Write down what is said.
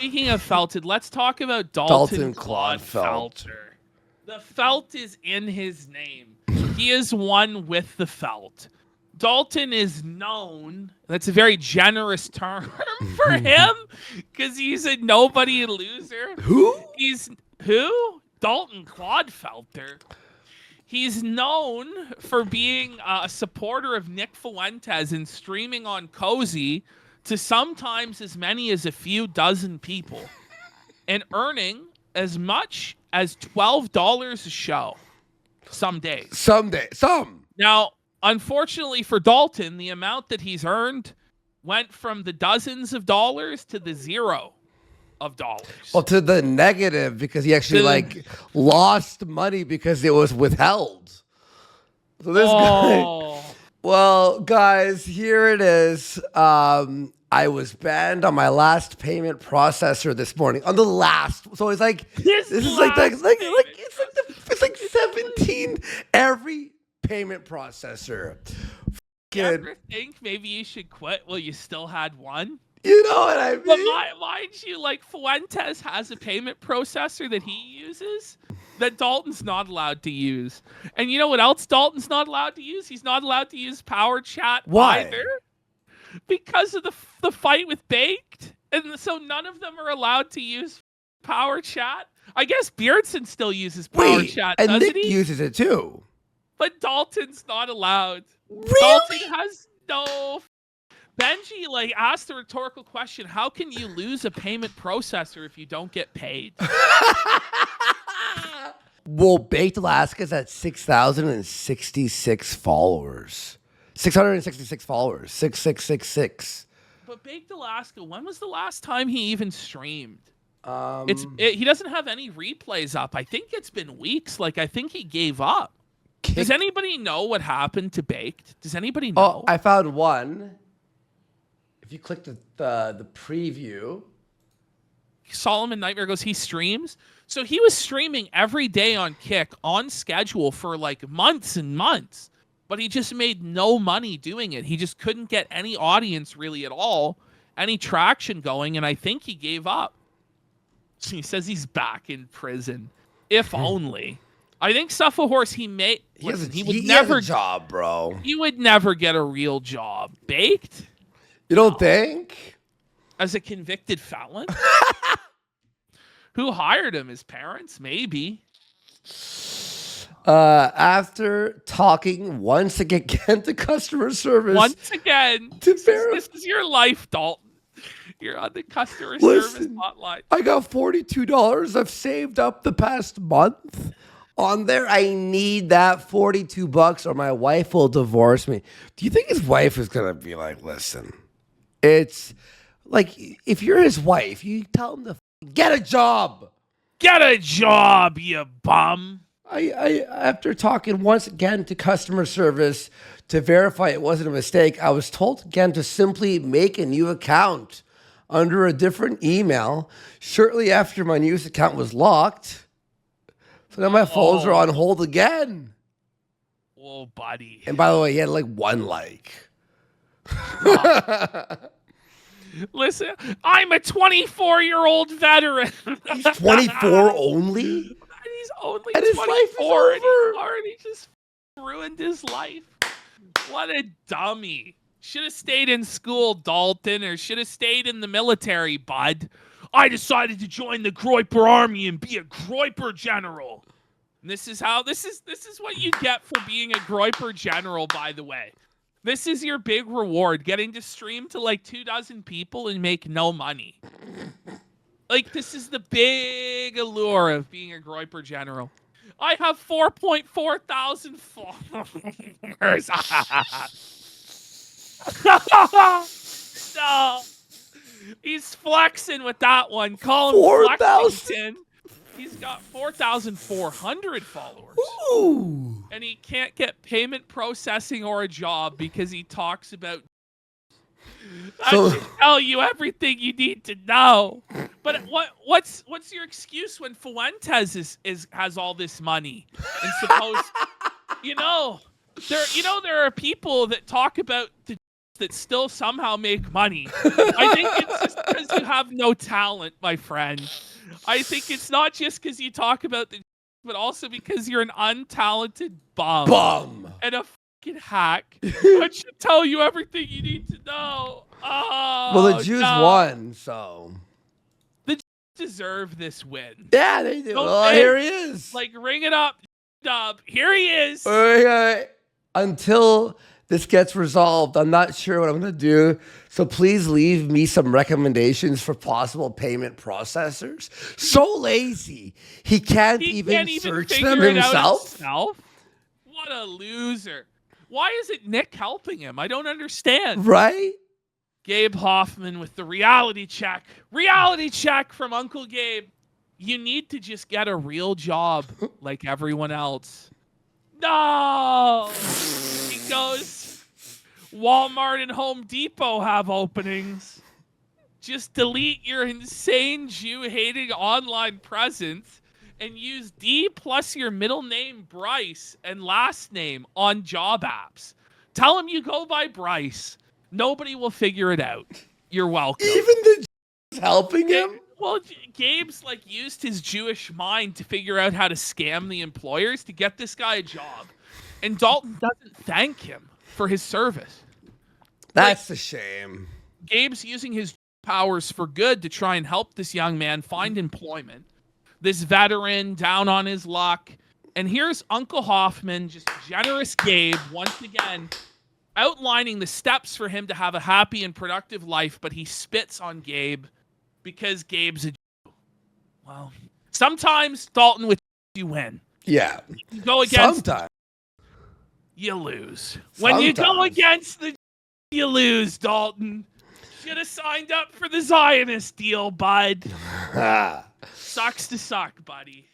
Speaking of felted, let's talk about Dalton Clodfelter. The felt is in his name. He is one with the felt. Dalton is known, that's a very generous term for him, because he's a nobody loser. Who? Who? Dalton Clodfelter. He's known for being a supporter of Nick Fuentes and streaming on Cozy to sometimes as many as a few dozen people and earning as much as $12 a show some days. Some. Now, unfortunately for Dalton, the amount that he's earned went from the dozens of dollars to the $0 of dollars. Well, to the negative, because he actually lost money because it was withheld. So this guy. Well, guys, here it is. I was banned on my last payment processor this morning. On the last, so it's like it's like 17 every payment processor. You ever think maybe you should quit while you still had one? You know what I mean? But mind you, like Fuentes has a payment processor that he uses that Dalton's not allowed to use. And you know what else Dalton's not allowed to use? He's not allowed to use Power Chat either. Because of the fight with Baked. And so none of them are allowed to use Power Chat. I guess Beardson still uses Power Chat, doesn't Nick he? uses it too. But Dalton's not allowed. Really? Dalton has no... Benji asked a rhetorical question. How can you lose a payment processor if you don't get paid? Well, Baked Alaska's at 6,066 followers. 666 followers. 6666. But Baked Alaska, when was the last time he even streamed? He doesn't have any replays up. I think it's been weeks. I think he gave up. Does anybody know what happened to Baked? Does anybody know? Oh, I found one. If you click the preview. Solomon Nightmare goes, he streams? So he was streaming every day on Kick on schedule for months and months. But he just made no money doing it. He just couldn't get any audience really at all, any traction going, and I think he gave up. So he says he's back in prison. If only. I think Suffa Horse, he would never has a job, bro. He would never get a real job. Baked? You don't think? As a convicted felon? Who hired him? His parents? Maybe. After talking once again to customer service. Once again. This is your life, Dalton. You're on the customer service hotline. I got $42 I've saved up the past month on there. I need that $42 or my wife will divorce me. Do you think his wife is going to be like, listen, it's like, if you're his wife, you tell him to get a job. Get a job, you bum. I after talking once again to customer service to verify it wasn't a mistake, I was told again to simply make a new account under a different email shortly after my new account was locked. So now my phones are on hold again. Whoa, buddy. And by the way, he had one like. Listen, I'm a 24-year-old veteran. He's 24 only? He's only and 24 his life is over. And he already just ruined his life. What a dummy. Should have stayed in school, Dalton, or should have stayed in the military, bud. I decided to join the Groiper Army and be a Groiper general. And this is what you get for being a Groiper general, by the way. This is your big reward, getting to stream to 24 people and make no money. This is the big allure of being a Groiper general. I have 4.4 thousand followers. No. He's flexing with that one. Call him 4,000. He's got 4,400 followers. Ooh. And he can't get payment processing or a job because he talks about... I should tell you everything you need to know. But what's your excuse when Fuentes has all this money? And suppose there are people that talk about the that still somehow make money. I think it's just because you have no talent, my friend. I think it's not just because you talk about the, but also because you're an untalented bum. And a fucking hack. That should tell you everything you need to know. Oh, well, the Jews won, so the Jews deserve this win. Yeah, they do. Well, here he is. Like, ring it up, dub. Here he is. Until this gets resolved, I'm not sure what I'm going to do. So please leave me some recommendations for possible payment processors. So lazy. He can't even search them himself. What a loser. Why isn't Nick helping him? I don't understand. Right? Gabe Hoffman with the reality check. Reality check from Uncle Gabe. You need to just get a real job like everyone else. No! He goes, Walmart and Home Depot have openings. Just delete your insane Jew-hating online presence and use D plus your middle name, Bryce, and last name on job apps. Tell him you go by Bryce. Nobody will figure it out. You're welcome. Even the Jews helping him? Well, Gabe's like used his Jewish mind to figure out how to scam the employers to get this guy a job. And Dalton doesn't thank him for his service. That's a shame. Gabe's using his powers for good to try and help this young man find employment. This veteran down on his luck. And here's Uncle Hoffman, just generous Gabe, once again, outlining the steps for him to have a happy and productive life, but he spits on Gabe because Gabe's a Jew. Well, sometimes, Dalton, with you win. Yeah. You go against sometimes. You lose. When you go against the you lose, Dalton. Should have signed up for the Zionist deal, bud. Sucks to suck, buddy.